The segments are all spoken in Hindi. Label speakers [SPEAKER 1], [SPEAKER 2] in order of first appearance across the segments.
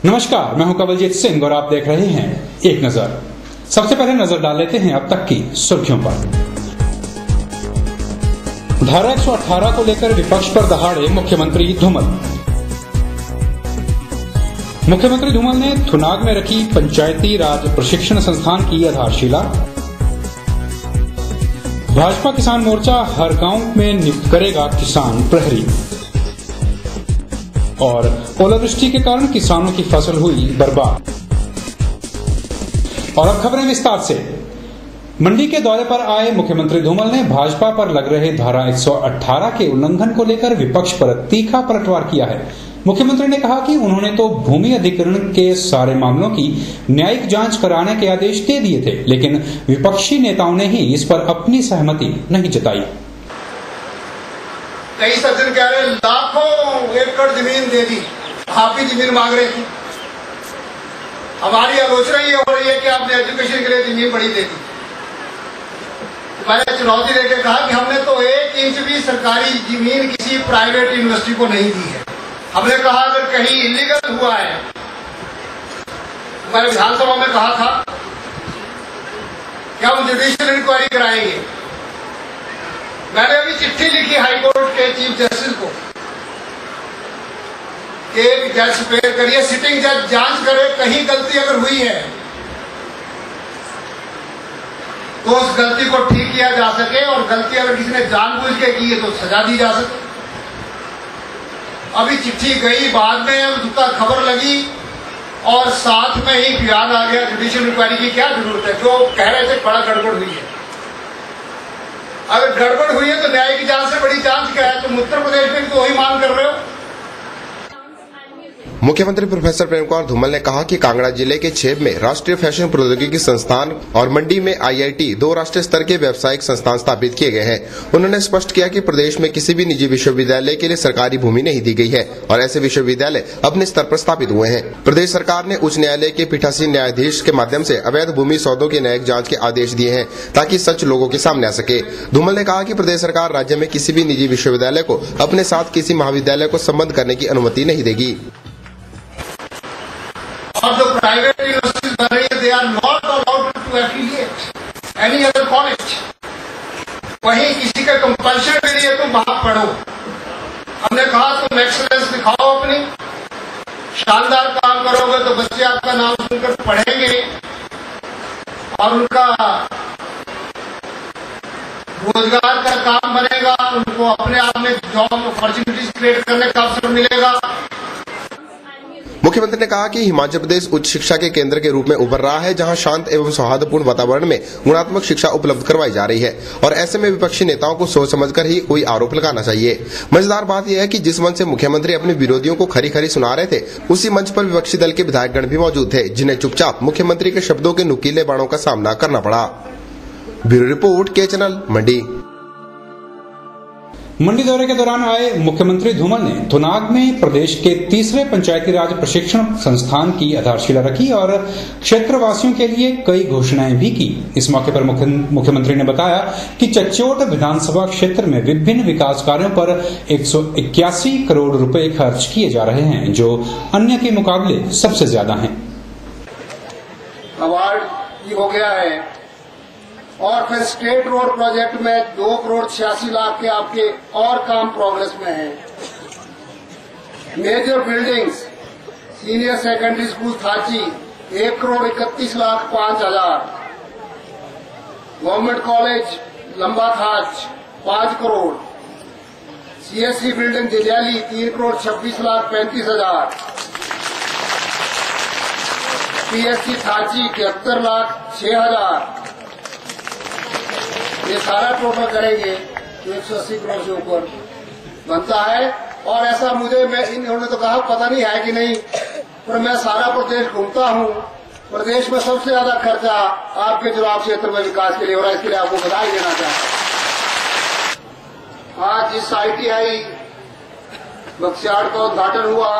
[SPEAKER 1] नमस्कार, मैं हूं कवलजीत सिंह और आप देख रहे हैं एक नजर। सबसे पहले नजर डाल लेते हैं अब तक की सुर्खियों पर। धारा 118 को लेकर विपक्ष पर दहाड़े मुख्यमंत्री धूमल। मुख्यमंत्री धूमल ने थुनाग में रखी पंचायती राज प्रशिक्षण संस्थान की आधारशिला। भाजपा किसान मोर्चा हर गांव में नियुक्त करेगा किसान प्रहरी। और ओलावृष्टि के कारण किसानों की फसल हुई बर्बाद। और अब खबरें विस्तार से। मंडी के दौरे पर आए मुख्यमंत्री धूमल ने भाजपा पर लग रहे धारा 118 के उल्लंघन को लेकर विपक्ष पर तीखा पलटवार किया है। मुख्यमंत्री ने कहा कि उन्होंने तो भूमि अधिग्रहण के सारे मामलों की न्यायिक जांच कराने के आदेश दे दिए थे, लेकिन विपक्षी नेताओं ने ही इस पर अपनी सहमति नहीं जताई।
[SPEAKER 2] कई सज्जन कह रहे लाखों एकड़ जमीन दे दी, आप ही जमीन मांग रहे थे। हमारी आलोचना ये हो रही है कि आपने एजुकेशन के लिए जमीन बड़ी दे दी। मैंने चुनौती देकर कहा कि हमने तो 1 इंच भी सरकारी जमीन किसी प्राइवेट यूनिवर्सिटी को नहीं दी है। हमने कहा अगर कहीं इलीगल हुआ है, मैंने विधानसभा में कहा था कि हम जुडिशियल इंक्वायरी कराएंगे। मैंने अभी चिट्ठी लिखी हाईकोर्ट के चीफ जस्टिस को कि एक जज प्रेयर करिए, सिटिंग जज जांच करे, कहीं गलती अगर हुई है तो उस गलती को ठीक किया जा सके, और गलती अगर किसी ने जानबूझ के की है तो सजा दी जा सके। अभी चिट्ठी गई, बाद में उसका खबर लगी और साथ में ही बयान आ गया जुडिशियल इंक्वायरी की क्या जरूरत है। जो कह रहे थे बड़ा गड़बड़ हुई है। अगर गड़बड़ हुई है तो न्यायिक जांच से बड़ी जांच क्या है? तुम उत्तर प्रदेश में तो वही मांग कर रहे हो।
[SPEAKER 3] मुख्यमंत्री प्रोफेसर प्रेम कुमार धूमल ने कहा कि कांगड़ा जिले के छेब में राष्ट्रीय फैशन प्रौद्योगिकी संस्थान और मंडी में IIT 2 राष्ट्रीय स्तर के व्यावसायिक संस्थान स्थापित किए गए हैं। उन्होंने स्पष्ट किया कि प्रदेश में किसी भी निजी विश्वविद्यालय के लिए सरकारी भूमि नहीं दी गई है और ऐसे विश्वविद्यालय अपने स्तर पर स्थापित हुए हैं। प्रदेश सरकार ने उच्च न्यायालय के पीठासीन न्यायाधीश के माध्यम से अवैध भूमि सौदों की न्यायिक जाँच के आदेश दिए हैं ताकि सच लोगों के सामने आ सके। धूमल ने कहा कि प्रदेश सरकार राज्य में किसी भी निजी विश्वविद्यालय को अपने साथ किसी महाविद्यालय को संबद्ध करने की अनुमति नहीं देगी।
[SPEAKER 2] और जो प्राइवेट यूनिवर्सिटीज बन रही है, they are not allowed to affiliate any other college. वहीं किसी का कंपल्शन भी नहीं है तुम वहां पढ़ो। हमने कहा तुम एक्सीलेंस दिखाओ, अपनी शानदार काम करोगे तो बच्चे आपका नाम सुनकर पढ़ेंगे और उनका रोजगार का काम बनेगा, उनको अपने आप में जॉब अपॉर्चुनिटीज क्रिएट करने का अवसर मिलेगा।
[SPEAKER 3] मुख्यमंत्री ने कहा कि हिमाचल प्रदेश उच्च शिक्षा के केंद्र के रूप में उभर रहा है, जहां शांत एवं सौहार्दपूर्ण वातावरण में गुणात्मक शिक्षा उपलब्ध करवाई जा रही है और ऐसे में विपक्षी नेताओं को सोच समझकर ही कोई आरोप लगाना चाहिए। मजेदार बात यह है कि जिस मंच से मुख्यमंत्री अपने विरोधियों को खरी खरी सुना रहे थे, उसी मंच पर विपक्षी दल के विधायकगण भी मौजूद थे, जिन्हें चुपचाप मुख्यमंत्री के शब्दों के नुकीले बाणों का सामना करना पड़ा। ब्यूरो रिपोर्ट के चैनल मंडी।
[SPEAKER 1] मंडी दौरे के दौरान आए मुख्यमंत्री धूमल ने थुनाग में प्रदेश के तीसरे पंचायती राज प्रशिक्षण संस्थान की आधारशिला रखी और क्षेत्रवासियों के लिए कई घोषणाएं भी की। इस मौके पर मुख्यमंत्री ने बताया कि चच्चोट विधानसभा क्षेत्र में विभिन्न विकास कार्यों पर 181 करोड़ रुपए खर्च किए जा रहे हैं, जो अन्य के मुकाबले सबसे ज्यादा हैं।
[SPEAKER 2] अवार्ड हो गया है और फिर स्टेट रोड प्रोजेक्ट में 2 करोड़ 86 लाख के आपके और काम प्रोग्रेस में है। Major buildings, senior secondary school Thachi 1 crore 31 lakh 5 हजार, government college Lambathach 5 crore, CSC building जिलियाली 3 करोड़ 26 लाख 35 हजार, PSC थाची 73 लाख 6 हजार। ये सारा टोटल करेंगे तो 180 करोड़ से ऊपर बनता है। और ऐसा इन्होंने तो कहा पता नहीं है कि नहीं, पर मैं सारा प्रदेश घूमता हूँ। प्रदेश में सबसे ज्यादा खर्चा आपके चुनाव क्षेत्र में विकास के लिए हो रहा है, इसके लिए आपको बधाई देना चाहता हूँ। आज जिस ITI बक्सियाड़ का उद्घाटन हुआ,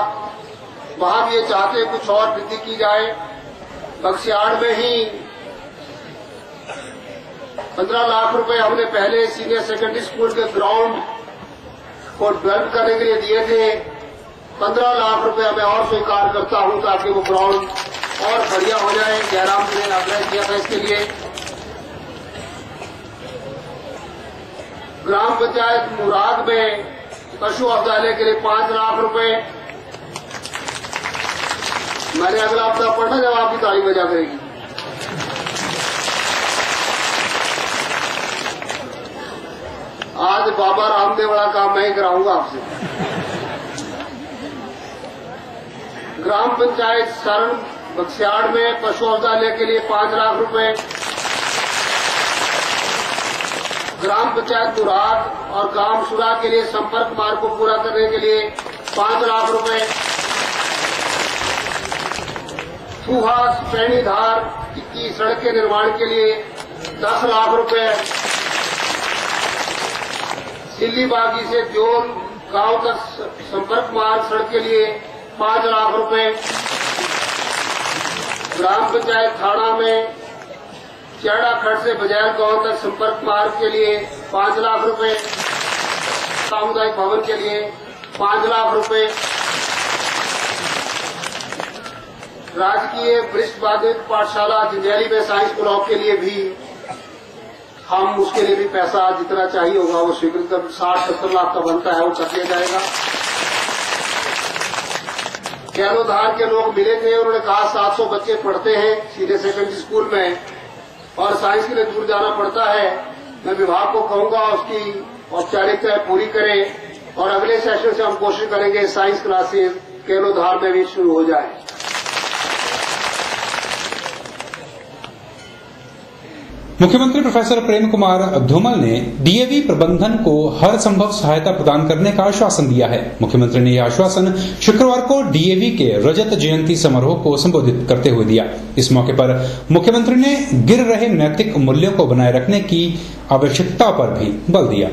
[SPEAKER 2] वहां भी ये चाहते कुछ और वृद्धि की जाए। बक्सियाड़ में ही 15 लाख रुपए हमने पहले सीनियर सेकेंडरी स्कूल के ग्राउंड को डेवलप करने के लिए दिए थे 15 लाख रुपया मैं और स्वीकार करता हूं ताकि वो ग्राउंड और बढ़िया हो जाए। जयराम जी ने आग्रह किया था इसके लिए। ग्राम पंचायत मुराद में पशु औषधालय के लिए 5 लाख रुपए। मैंने अगला हफ्ता पढ़ना जब आपकी ताली बजा करेगी। आज बाबा रामदेव वाला काम मैं ही कराऊंगा आपसे। ग्राम पंचायत शरण बक्सियाड़ में पशु औषधालय के लिए 5 लाख रुपए। ग्राम पंचायत मुराद और गांव सुरा के लिए संपर्क मार्ग को पूरा करने के लिए 5 लाख रुपए। फूहा पैणीधार की सड़क के निर्माण के लिए 10 लाख रुपए। सिल्ली बागी से जोन गांव तक संपर्क मार्ग सड़क के लिए 5 लाख रुपए। ग्राम पंचायत थाना में चैड़ा खड़ से बजैर गांव तक संपर्क मार्ग के लिए 5 लाख रुपए। सामुदायिक भवन के लिए 5 लाख रुपए। राजकीय वरिष्ठ माध्यमिक पाठशाला जंजैली में साइंस ब्लॉक के लिए भी हम उसके लिए भी पैसा जितना चाहिए होगा वो स्वीकृत 60-70 लाख का बनता है वो कर दिया जाएगा। कैलोधार के लोग मिले थे, उन्होंने कहा 700 बच्चे पढ़ते हैं सीनियर सेकेंडरी स्कूल में और साइंस के लिए दूर जाना पड़ता है। मैं विभाग को कहूंगा उसकी औपचारिकताएं पूरी करें और अगले सेशन से हम कोशिश करेंगे साइंस क्लासेस कैलोधार में भी शुरू हो जाए।
[SPEAKER 1] मुख्यमंत्री प्रोफेसर प्रेम कुमार धूमल ने डीएवी प्रबंधन को हर संभव सहायता प्रदान करने का आश्वासन दिया है। मुख्यमंत्री ने यह आश्वासन शुक्रवार को डीएवी के रजत जयंती समारोह को संबोधित करते हुए दिया। इस मौके पर मुख्यमंत्री ने गिर रहे नैतिक मूल्यों को बनाए रखने की आवश्यकता पर भी बल दिया।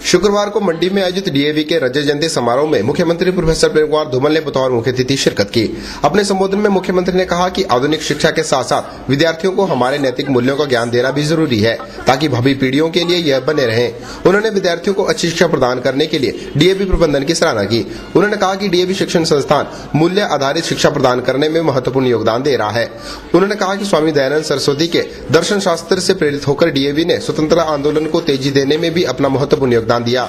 [SPEAKER 3] शुक्रवार को मंडी में आयोजित डीएवी के रजत जयंती समारोह में मुख्यमंत्री प्रोफेसर प्रेम कुमार धूमल ने बतौर मुख्य अतिथि शिरकत की। अपने संबोधन में मुख्यमंत्री ने कहा कि आधुनिक शिक्षा के साथ साथ विद्यार्थियों को हमारे नैतिक मूल्यों का ज्ञान देना भी जरूरी है ताकि भावी पीढ़ियों के लिए यह बने रहें। उन्होंने विद्यार्थियों को अच्छी शिक्षा प्रदान करने के लिए डीएवी प्रबंधन की सराहना की। उन्होंने कहा कि डीएवी शिक्षण संस्थान मूल्य आधारित शिक्षा प्रदान करने में महत्वपूर्ण योगदान दे रहा है। उन्होंने कहा कि स्वामी दयानंद सरस्वती के दर्शन शास्त्र से प्रेरित होकर डीएवी ने स्वतंत्रता आंदोलन को तेजी देने में भी अपना महत्वपूर्ण योगदान दिया।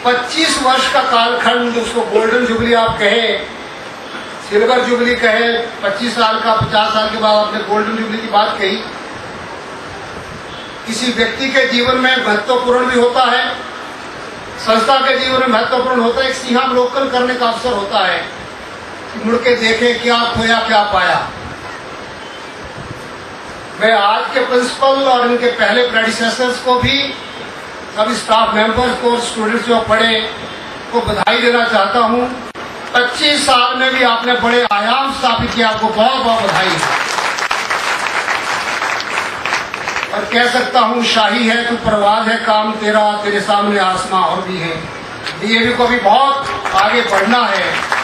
[SPEAKER 2] 25 वर्ष का कालखंड, उसको गोल्डन जुबली आप कहें, सिल्वर जुबली कहें, 25 साल का 50 साल के बाद आपने गोल्डन जुबली की बात कही। किसी व्यक्ति के जीवन में महत्वपूर्ण भी होता है, संस्था के जीवन में महत्वपूर्ण होता है। एक सिंहावलोकन करने का अवसर होता है, मुड़ के देखें क्या खोया क्या पाया। मैं आज के प्रिंसिपल और इनके पहले प्रेडिसेसर्स को भी, सभी स्टाफ मेंबर्स को, स्टूडेंट्स जो पढ़े को बधाई देना चाहता हूं। 25 साल में भी आपने बड़े आयाम स्थापित किया, आपको बहुत बहुत बधाई है। और कह सकता हूं शाही है तू परवाज है काम तेरा, तेरे सामने आसमां और भी है। डीएवी को भी बहुत आगे बढ़ना है।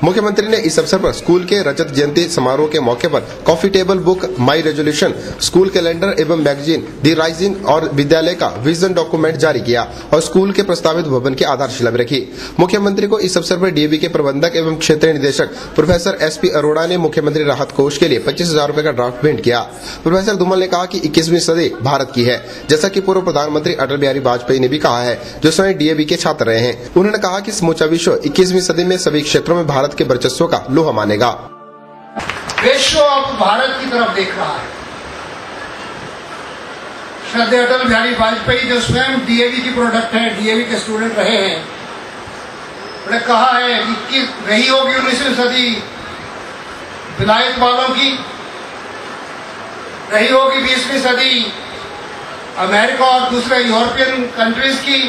[SPEAKER 3] मुख्यमंत्री ने इस अवसर पर स्कूल के रजत जयंती समारोह के मौके पर कॉफी टेबल बुक, माई रेजोल्यूशन, स्कूल कैलेंडर एवं मैगजीन दी राइजिंग और विद्यालय का विजन डॉक्यूमेंट जारी किया और स्कूल के प्रस्तावित भवन की आधारशिला भी रखी। मुख्यमंत्री को इस अवसर पर डीएवी के प्रबंधक एवं क्षेत्रीय निदेशक प्रोफेसर एसपी अरोड़ा ने मुख्यमंत्री राहत कोष के लिए 25,000 रूपए का ड्राफ्ट भेंट किया। प्रोफेसर धूमल ने कहा कि 21वीं सदी भारत की है, जैसा कि पूर्व प्रधानमंत्री अटल बिहारी वाजपेयी ने भी कहा है, जो स्वयं डीएवी के छात्र रहे हैं। उन्होंने कहा कि समूचा विश्व 21वीं सदी में सभी क्षेत्रों में भारत के वर्चस्व का लोहा मानेगा।
[SPEAKER 2] विश्व अब भारत की तरफ देख रहा है। श्रद्धेय अटल बिहारी वाजपेयी जो स्वयं डीएवी की प्रोडक्ट हैं, डीएवी के स्टूडेंट रहे हैं, उन्होंने कहा है कि रही होगी 19वीं सदी विलायत वालों की, रही होगी 20वीं सदी अमेरिका और दूसरे यूरोपियन कंट्रीज की,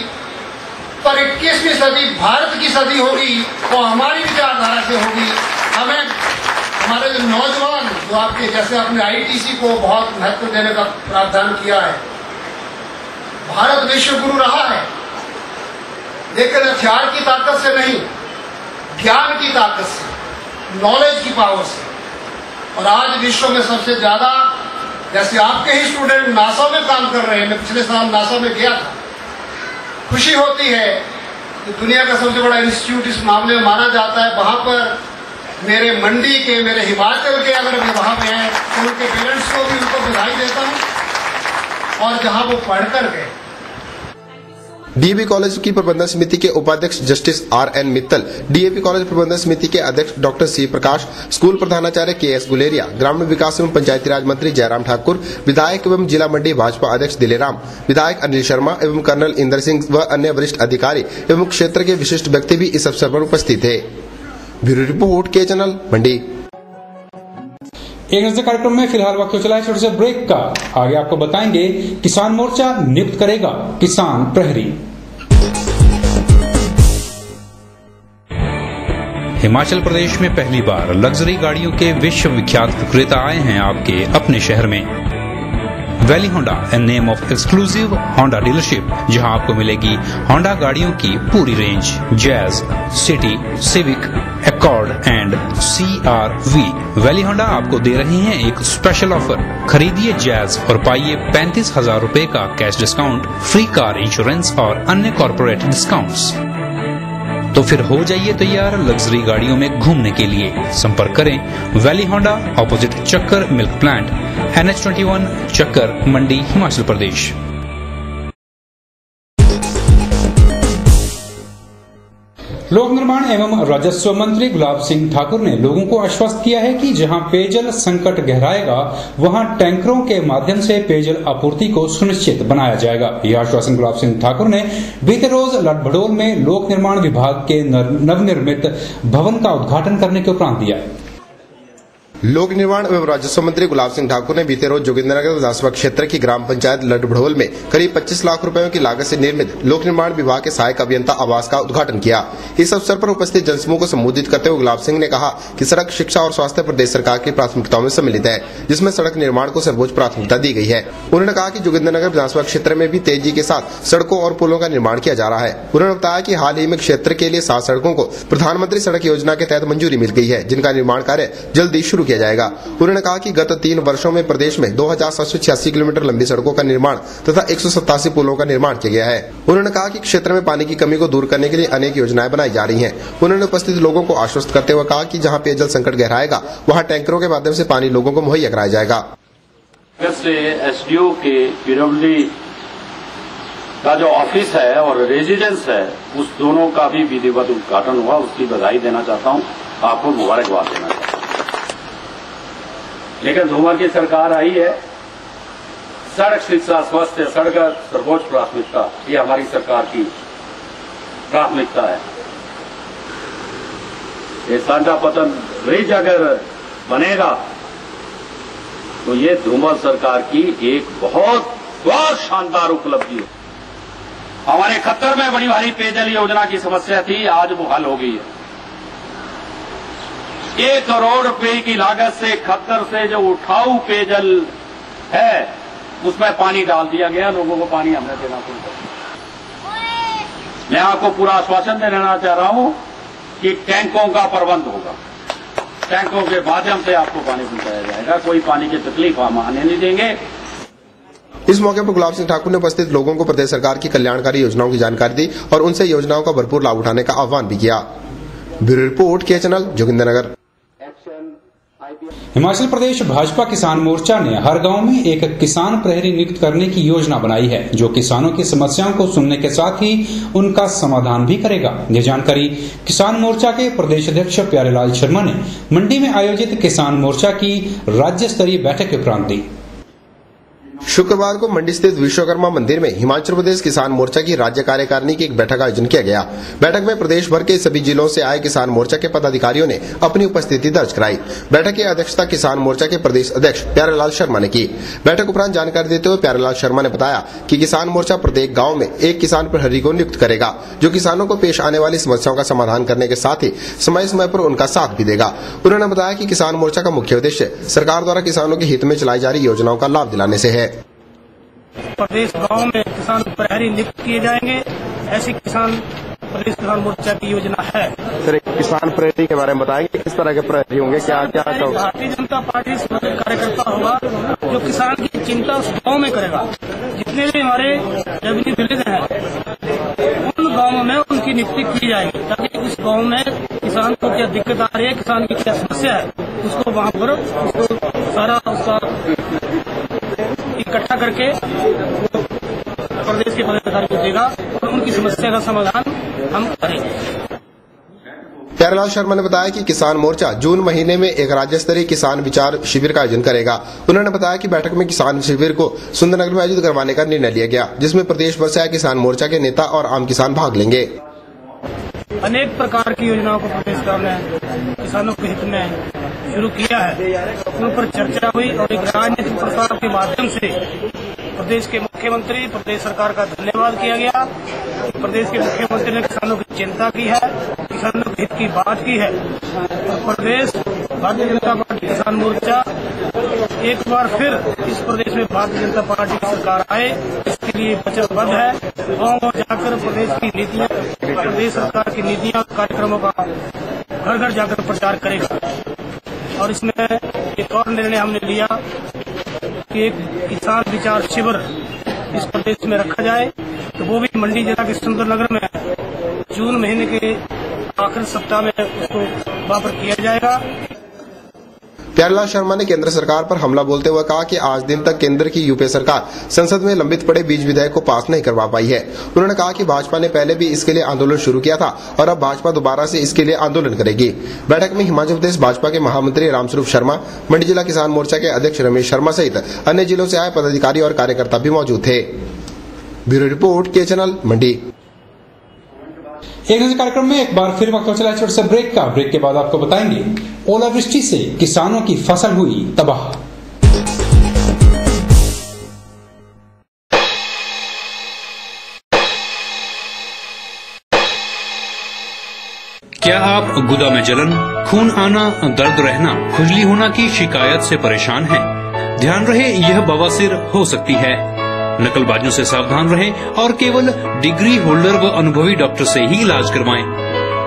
[SPEAKER 2] पर 21वीं सदी भारत की सदी होगी, वो हमारी विचारधारा से होगी। हमें हमारे जो नौजवान, जो आपके जैसे आपने आईटीसी को बहुत महत्व देने का प्रावधान किया है, भारत विश्व गुरु रहा है, लेकिन हथियार की ताकत से नहीं, ज्ञान की ताकत से, नॉलेज की पावर से। और आज विश्व में सबसे ज्यादा, जैसे आपके ही स्टूडेंट नासा में काम कर रहे हैं, मैं पिछले साल नासा में गया था, खुशी होती है कि दुनिया का सबसे बड़ा इंस्टीट्यूट इस मामले में माना जाता है। वहां पर मेरे मंडी के, मेरे हिमाचल के अगर वे वहां पे हैं तो उनके पेरेंट्स को भी उनको बधाई देता हूं, और जहां वो पढ़कर गए।
[SPEAKER 3] डीएवी कॉलेज की प्रबंधन समिति के उपाध्यक्ष justice RN. Mittal, DAV college प्रबंधन समिति के अध्यक्ष डॉक्टर सी प्रकाश, स्कूल प्रधानाचार्य के.एस. गुलेरिया, ग्रामीण विकास एवं पंचायती राज मंत्री जयराम ठाकुर, विधायक एवं जिला मंडी भाजपा अध्यक्ष दिलेराम, विधायक अनिल शर्मा एवं कर्नल इंदर सिंह व अन्य वरिष्ठ अधिकारी एवं क्षेत्र के विशिष्ट व्यक्ति भी इस अवसर पर उपस्थित थे। ब्यूरो रिपोर्ट के चैनल मंडी।
[SPEAKER 1] एक नजर कार्यक्रम में फिलहाल वक्त चला है छोटे से ब्रेक का। आगे आपको बताएंगे किसान मोर्चा नियुक्त करेगा किसान प्रहरी। हिमाचल प्रदेश में पहली बार लग्जरी गाड़ियों के विश्व विख्यात विक्रेता आए हैं आपके अपने शहर में। Valley Honda, a name of exclusive Honda dealership, जहां आपको मिलेगी होंडा गाड़ियों की पूरी range, jazz, city, civic, accord and CR-V। Valley Honda आपको दे रहे हैं एक स्पेशल ऑफर। खरीदिए जैज और पाइए 35,000 रुपए का cash discount, free car insurance और अन्य कॉर्पोरेट डिस्काउंट्स। तो फिर हो जाइए तैयार लग्जरी गाड़ियों में घूमने के लिए। संपर्क करें वैली होंडा, ऑपोजिट चक्कर मिल्क प्लांट, NH21 चक्कर, मंडी, हिमाचल प्रदेश। लोक निर्माण एवं राजस्व मंत्री गुलाब सिंह ठाकुर ने लोगों को आश्वस्त किया है कि जहां पेयजल संकट गहराएगा वहां टैंकरों के माध्यम से पेयजल आपूर्ति को सुनिश्चित बनाया जाएगा। यह आश्वासन गुलाब सिंह ठाकुर ने बीते रोज लटभड़ोल में लोक निर्माण विभाग के नवनिर्मित भवन का उद्घाटन करने के उपरांत दिया।
[SPEAKER 3] लोक निर्माण एवं राजस्व मंत्री गुलाब सिंह ठाकुर ने बीते रोज जोगिंद्रनगर विधानसभा क्षेत्र की ग्राम पंचायत लटभड़ोल में करीब 25 लाख रुपयों की लागत से निर्मित लोक निर्माण विभाग के सहायक अभियंता आवास का उद्घाटन किया। इस अवसर पर उपस्थित जनसमूह को संबोधित करते हुए गुलाब सिंह ने कहा कि सड़क, शिक्षा और स्वास्थ्य प्रदेश सरकार की प्राथमिकताओं में सम्मिलित है, जिसमें सड़क निर्माण को सर्वोच्च प्राथमिकता दी गई है। उन्होंने कहा कि जोगिंद्रनगर विधानसभा क्षेत्र में भी तेजी के साथ सड़कों और पुलों का निर्माण किया जा रहा है। उन्होंने बताया कि हाल ही में क्षेत्र के लिए 7 सड़कों को प्रधानमंत्री सड़क योजना के तहत मंजूरी मिल गई है, जिनका निर्माण कार्य जल्दी शुरू किया जाएगा। उन्होंने कहा कि गत 3 वर्षों में प्रदेश में 2786 किलोमीटर लंबी सड़कों का निर्माण तथा 187 पुलों का निर्माण किया गया है। उन्होंने कहा कि क्षेत्र में पानी की कमी को दूर करने के लिए अनेक योजनाएं बनाई जा रही हैं। उन्होंने उपस्थित लोगों को आश्वस्त करते हुए कहा कि जहां पेयजल संकट गहराएगा वहां टैंकरों के माध्यम से पानी लोगों को मुहैया कराया जाएगा।
[SPEAKER 4] SDO के पीडब्ल्यूडी का जो ऑफिस है और रेजिडेंस है, उस दोनों का भी विधिवत उद्घाटन हुआ। उसकी बधाई देना चाहता हूं, आपको मुबारकबाद देना चाहता हूं। लेकिन धूमर की सरकार आई है, सड़क, शिक्षा, स्वास्थ्य, सड़क सर्वोच्च प्राथमिकता, ये हमारी सरकार की प्राथमिकता है। ये सांडा पतन ब्रिज अगर बनेगा तो ये धूमर सरकार की एक बहुत शानदार उपलब्धि है। हमारे खत्तर में बड़ी भारी पेयजल योजना की समस्या थी, आज वो हल हो गई है। 1 करोड़ रुपए की लागत से खत्तर से जो उठाऊ पेयजल है उसमें पानी डाल दिया गया, लोगों को पानी हमने देना शुरू कर दिया। मैं आपको पूरा आश्वासन देना चाह रहा हूं कि टैंकों का प्रबंध होगा, टैंकों के माध्यम से आपको पानी पहुंचाया जाएगा, कोई पानी की तकलीफ हम आने नहीं देंगे।
[SPEAKER 3] इस मौके पर गुलाब सिंह ठाकुर ने उपस्थित लोगों को प्रदेश सरकार की कल्याणकारी योजनाओं की जानकारी दी और उनसे योजनाओं का भरपूर लाभ उठाने का आह्वान भी किया। ब्यूरो रिपोर्ट के चैनल जोगिंद्रनगर।
[SPEAKER 1] हिमाचल प्रदेश भाजपा किसान मोर्चा ने हर गांव में एक किसान प्रहरी नियुक्त करने की योजना बनाई है, जो किसानों की समस्याओं को सुनने के साथ ही उनका समाधान भी करेगा। यह जानकारी किसान मोर्चा के प्रदेश अध्यक्ष प्यारेलाल शर्मा ने मंडी में आयोजित किसान मोर्चा की राज्य स्तरीय बैठक के उपरांत दी।
[SPEAKER 3] शुक्रवार को मंडी स्थित विश्वकर्मा मंदिर में हिमाचल प्रदेश किसान मोर्चा की राज्य कार्यकारिणी की एक बैठक का आयोजन किया गया। बैठक में प्रदेश भर के सभी जिलों से आए किसान मोर्चा के पदाधिकारियों ने अपनी उपस्थिति दर्ज कराई। बैठक की अध्यक्षता किसान मोर्चा के प्रदेश अध्यक्ष प्यारेलाल शर्मा ने की। बैठक उपरांत जानकारी देते हुए प्यारेलाल शर्मा ने बताया कि किसान मोर्चा प्रत्येक गाँव में एक किसान प्रहरी को नियुक्त करेगा, जो किसानों को पेश आने वाली समस्याओं का समाधान करने के साथ ही समय समय पर उनका साथ भी देगा। उन्होंने बताया कि किसान मोर्चा का मुख्य उद्देश्य सरकार द्वारा किसानों के हित में चलाई जा रही योजनाओं का लाभ दिलाने से है।
[SPEAKER 5] प्रदेश गांव में किसान प्रहरी नियुक्त किए जाएंगे, ऐसी प्रदेश किसान मोर्चा की योजना है।
[SPEAKER 3] सर, किसान प्रहरी के बारे में बताएंगे, किस तरह के प्रहरी होंगे, क्या क्या?
[SPEAKER 5] भारतीय जनता पार्टी से कार्यकर्ता होगा जो किसान की चिंता उस गाँव में करेगा। जितने भी हमारे रेवेन्यू विलेज हैं गाँव में उनकी नियुक्ति की जाएगी, ताकि उस गाँव में किसान को क्या दिक्कत आ रही है, किसान की क्या समस्या है, उसको वहाँ पर उसको सारा उसका इकट्ठा करके प्रदेश के पदाधिकारी को देगा और उनकी समस्या का समाधान हम करेंगे।
[SPEAKER 3] प्यारेलाल शर्मा ने बताया कि किसान मोर्चा जून महीने में एक राज्य स्तरीय किसान विचार शिविर का आयोजन करेगा। उन्होंने बताया कि बैठक में किसान शिविर को सुंदरनगर में आयोजित करवाने का निर्णय लिया गया, जिसमें प्रदेश भर से किसान मोर्चा के नेता और आम किसान भाग लेंगे।
[SPEAKER 5] अनेक प्रकार की योजनाओं को प्रदेश सरकार ने किसानों के हित में शुरू किया है, उन पर चर्चा हुई और एक राजनीतिक प्रस्ताव के माध्यम से प्रदेश के मुख्यमंत्री, प्रदेश सरकार का धन्यवाद किया गया। प्रदेश के मुख्यमंत्री ने किसानों की चिंता की है, किसानों के हित की बात की है और प्रदेश भारतीय जनता पार्टी किसान मोर्चा एक बार फिर इस प्रदेश में भारतीय जनता पार्टी की सरकार आए, इसके लिए वचनबद्ध है। गाँव जाकर प्रदेश की नीतियाँ, प्रदेश सरकार की नीतियाँ, कार्यक्रमों का घर घर जाकर प्रचार करेगा। और इसमें एक और निर्णय हमने लिया कि एक किसान विचार शिविर इस प्रदेश में रखा जाए, तो वो भी मंडी जिला के सुंदरनगर में जून महीने के आखिरी सप्ताह में उसको वहाँ पर किया जाएगा।
[SPEAKER 3] प्यारेलाल शर्मा ने केंद्र सरकार पर हमला बोलते हुए कहा कि आज दिन तक केंद्र की यूपीए सरकार संसद में लंबित पड़े बीज विधेयक को पास नहीं करवा पाई है। उन्होंने कहा कि भाजपा ने पहले भी इसके लिए आंदोलन शुरू किया था और अब भाजपा दोबारा से इसके लिए आंदोलन करेगी। बैठक में हिमाचल प्रदेश भाजपा के महामंत्री रामस्वरूप शर्मा, मंडी जिला किसान मोर्चा के अध्यक्ष रमेश शर्मा सहित अन्य जिलों से आए पदाधिकारी और कार्यकर्ता भी मौजूद थे। ब्यूरो रिपोर्ट, के चैनल, मंडी।
[SPEAKER 1] एक नजर कार्यक्रम में एक बार फिर वक्त हो चला छोटे से ब्रेक का। ब्रेक के बाद आपको बताएंगे ओलावृष्टि से किसानों की फसल हुई तबाह।
[SPEAKER 6] क्या आप गुदा में जलन, खून आना, दर्द रहना, खुजली होना की शिकायत से परेशान हैं? ध्यान रहे, यह बवासीर हो सकती है। नकलबाजों से सावधान रहें और केवल डिग्री होल्डर व अनुभवी डॉक्टर से ही इलाज करवाएं।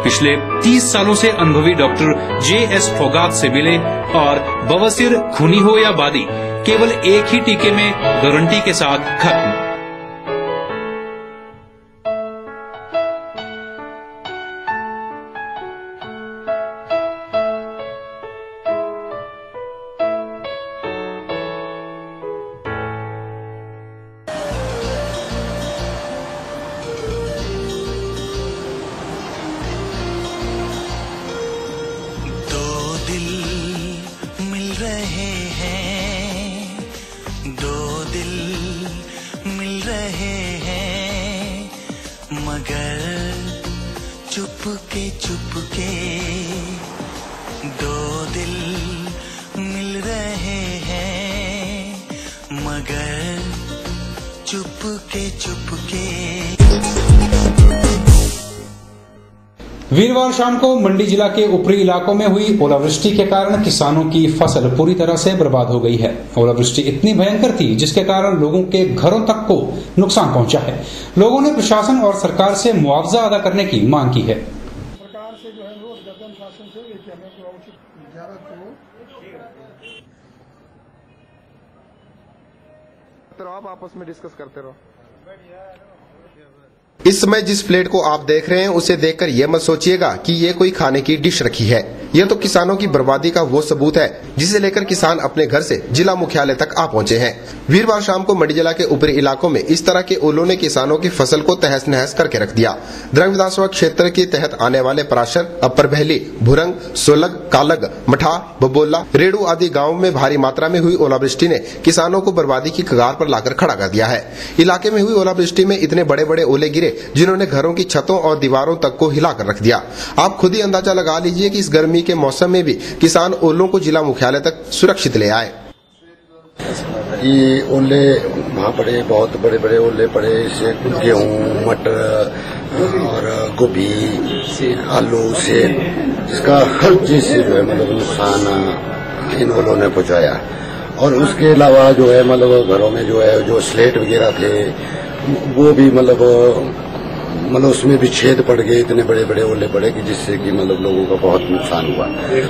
[SPEAKER 6] पिछले 30 सालों से अनुभवी डॉक्टर JS फोगात से मिले और बवासीर खूनी हो या बादी, केवल एक ही टीके में गारंटी के साथ खत्म।
[SPEAKER 7] चुपके दो दिल मिल रहे हैं, मगर चुपके
[SPEAKER 1] वीरवार शाम को मंडी जिला के ऊपरी इलाकों में हुई ओलावृष्टि के कारण किसानों की फसल पूरी तरह से बर्बाद हो गई है। ओलावृष्टि इतनी भयंकर थी जिसके कारण लोगों के घरों तक को नुकसान पहुंचा है। लोगों ने प्रशासन और सरकार से मुआवजा अदा करने की मांग की है।
[SPEAKER 2] सरकार से जो है वो जन शासन से ये हमें
[SPEAKER 3] तो आप आपस में डिस्कस करते रहो। इस समय जिस प्लेट को आप देख रहे हैं उसे देखकर यह मत सोचिएगा कि ये कोई खाने की डिश रखी है। यह तो किसानों की बर्बादी का वो सबूत है जिसे लेकर किसान अपने घर से जिला मुख्यालय तक आ पहुंचे हैं। वीरवार शाम को मंडी जिला के ऊपरी इलाकों में इस तरह के ओलों ने किसानों की फसल को तहस नहस करके रख दिया। द्रंग विधानसभा क्षेत्र के तहत आने वाले पराशर, अपर बहली, भुरंग, सोलग, कालग, मठा, बबोला, रेड़ू आदि गाँव में भारी मात्रा में हुई ओलावृष्टि ने किसानों को बर्बादी की कगार पर लाकर खड़ा कर दिया है। इलाके में हुई ओलावृष्टि में इतने बड़े बड़े ओले गिरे जिन्होंने घरों की छतों और दीवारों तक को हिलाकर रख दिया। आप खुद ही अंदाजा लगा लीजिए कि इस गर्मी के मौसम में भी किसान ओलों को जिला मुख्यालय तक सुरक्षित ले आए।
[SPEAKER 8] ये ओले वहाँ पड़े, बहुत बड़े बड़े ओले पड़े, से गेहूं, मटर और गोभी, आलू से जिसका हर चीज से जो है मतलब नुकसान इन ओलों ने पहुंचाया। और उसके अलावा जो है मतलब घरों में जो है जो स्लेट वगैरह थे वो भी मतलब उसमें भी छेद पड़ गए, इतने बड़े बड़े ओले पड़े कि जिससे कि मतलब लोगों का बहुत नुकसान हुआ।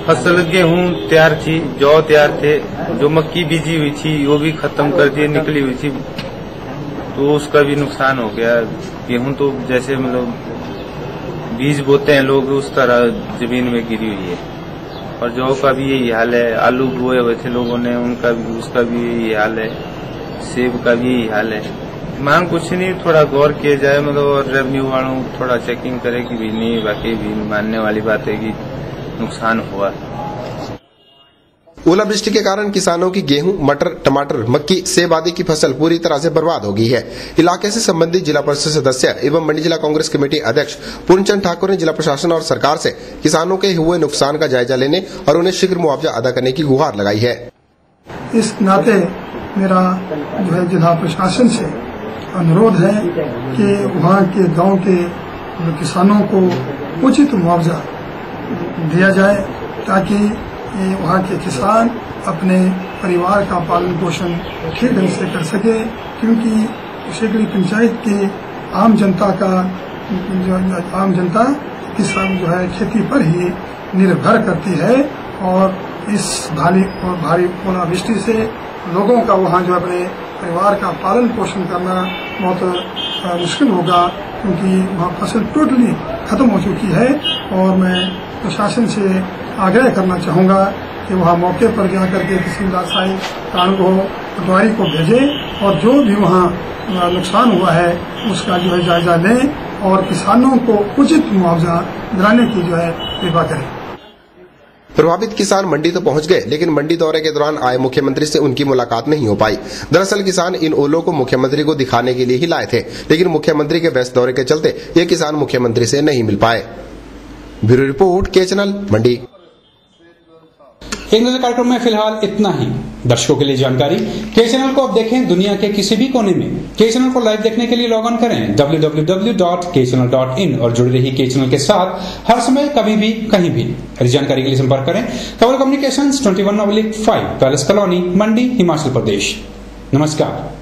[SPEAKER 9] फसल गेहूं तैयार थी, जौ तैयार थे, जो मक्की बीजी हुई थी वो भी खत्म कर दिए, निकली हुई थी। तो उसका भी नुकसान हो गया। गेहूं तो जैसे मतलब बीज बोते हैं लोग, उस तरह जमीन में गिरी हुई है। और जौ का भी यही हाल है, आलू बोए हुए थे लोगों ने, उसका भी यही हाल है, सेब का भी यही हाल है। मांग कुछ नहीं, थोड़ा गौर किया जाए, मतलब और रेवेन्यू वालों थोड़ा चेकिंग करे कि भी नहीं, बाकी भी मानने वाली बात है कि नुकसान हुआ।
[SPEAKER 3] ओलावृष्टि के कारण किसानों की गेहूं, मटर, टमाटर, मक्की, सेब आदि की फसल पूरी तरह से बर्बाद हो गई है। इलाके से संबंधित जिला परिषद सदस्य एवं मंडी जिला कांग्रेस कमेटी अध्यक्ष पूर्णचंद ठाकुर ने जिला प्रशासन और सरकार से किसानों के हुए नुकसान का जायजा लेने और उन्हें शीघ्र मुआवजा अदा करने की गुहार लगाई है।
[SPEAKER 10] इस नाते मेरा जो है जिला प्रशासन से अनुरोध है कि वहाँ के गांव के किसानों को उचित मुआवजा दिया जाए, ताकि वहाँ के किसान अपने परिवार का पालन पोषण ठीक ढंग से कर सके, क्योंकि शिकली पंचायत की आम जनता किसान जो है खेती पर ही निर्भर करती है। और इस भारी ओलावृष्टि से लोगों का वहाँ जो अपने परिवार का पालन पोषण करना बहुत मुश्किल होगा, क्योंकि वहाँ फसल टोटली खत्म हो चुकी है। और मैं प्रशासन से आग्रह करना चाहूँगा कि वहाँ मौके पर जाकर के किसी रासायनिक प्राण को पटवारी को भेजे और जो भी वहाँ नुकसान हुआ है उसका जो है जायजा लें और किसानों को उचित मुआवजा दिलाने की जो है कृपा करें।
[SPEAKER 3] प्रभावित किसान मंडी तो पहुंच गए, लेकिन मंडी दौरे के दौरान आए मुख्यमंत्री से उनकी मुलाकात नहीं हो पाई। दरअसल किसान इन ओलों को मुख्यमंत्री को दिखाने के लिए ही लाए थे, लेकिन मुख्यमंत्री के व्यस्त दौरे के चलते ये किसान मुख्यमंत्री से नहीं मिल पाए। ब्यूरो रिपोर्ट, के चैनल, मंडी।
[SPEAKER 1] एक नजर कार्यक्रम में फिलहाल इतना ही। दर्शकों के लिए जानकारी, के चैनल को अब देखें दुनिया के किसी भी कोने में। के चैनल को लाइव देखने के लिए लॉग ऑन करें www.kchannel.in और जुड़े रहिए के चैनल के साथ हर समय, कभी भी, कहीं भी। अधिक जानकारी के लिए संपर्क करें कवल कम्युनिकेशंस 21/5 पैलेस कॉलोनी, मंडी, हिमाचल प्रदेश। नमस्कार।